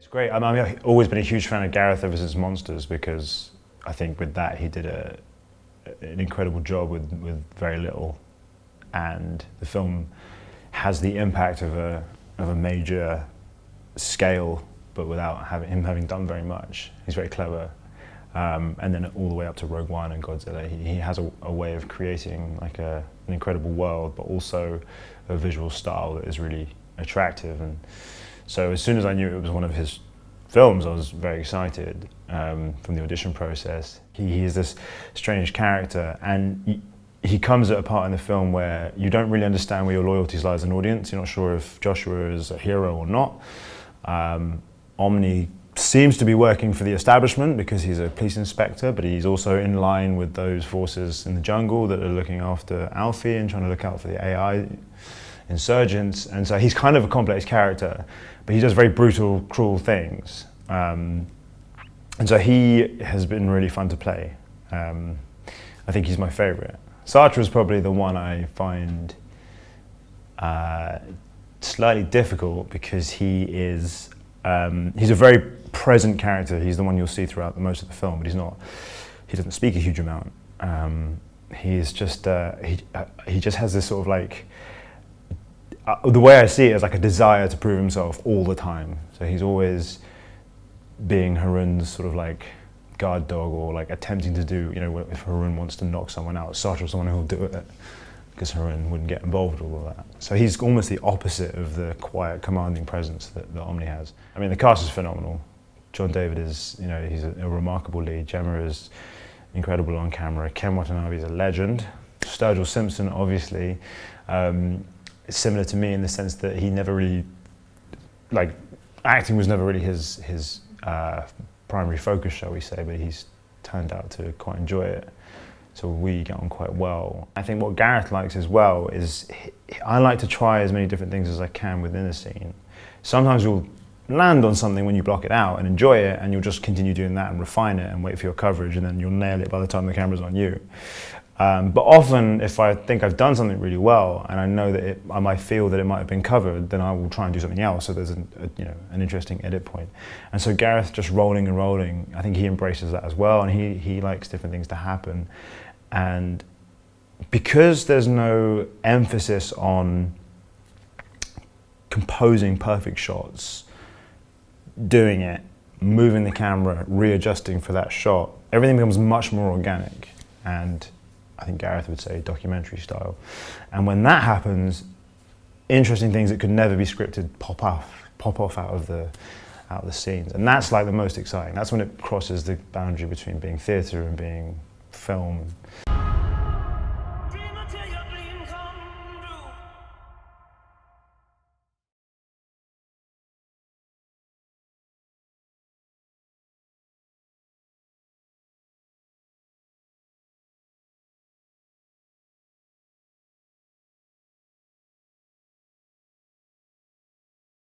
great. I've always been a huge fan of Gareth ever since Monsters, because I think with that he did an incredible job with very little, and the film has the impact of a major scale, but without him having done very much. He's very clever, and then all the way up to Rogue One and Godzilla, he has a way of creating like an incredible world, but also a visual style that is really attractive. And so as soon as I knew it was one of his films, I was very excited from the audition process. He is this strange character, and he comes at a part in the film where you don't really understand where your loyalties lie as an audience. You're not sure if Joshua is a hero or not. Omni seems to be working for the establishment because he's a police inspector, but he's also in line with those forces in the jungle that are looking after Alfie and trying to look out for the AI insurgents. And so he's kind of a complex character, but he does very brutal, cruel things. And so he has been really fun to play. I think he's my favorite. Satra is probably the one I find slightly difficult, because he's a very present character. He's the one you'll see throughout most of the film, but he doesn't speak a huge amount. He's just, he just has this sort of like, the way I see it is like a desire to prove himself all the time. So he's always being Harun's sort of like guard dog, or like attempting to do, you know, if Harun wants to knock someone out, Satra's someone who'll do it, because Harun wouldn't get involved with all of that. So he's almost the opposite of the quiet, commanding presence that Omni has. I mean, the cast is phenomenal. John David is, you know, he's a remarkable lead. Gemma is incredible on camera. Ken Watanabe is a legend. Sturgill Simpson, obviously, is similar to me in the sense that he never really, like, acting was never really his primary focus, shall we say, but he's turned out to quite enjoy it. So we get on quite well. I think what Gareth likes as well is I like to try as many different things as I can within a scene. Sometimes you'll land on something when you block it out and enjoy it, and you'll just continue doing that and refine it and wait for your coverage, and then you'll nail it by the time the camera's on you. But often, if I think I've done something really well and I know that I might feel that it might have been covered, then I will try and do something else, so there's an interesting edit point. And so Gareth just rolling and rolling, I think he embraces that as well, and he likes different things to happen. And because there's no emphasis on composing perfect shots, doing it, moving the camera, readjusting for that shot, everything becomes much more organic, and I think Gareth would say documentary style. And when that happens, interesting things that could never be scripted pop off out of the scenes. And that's like the most exciting. That's when it crosses the boundary between being theatre and being film.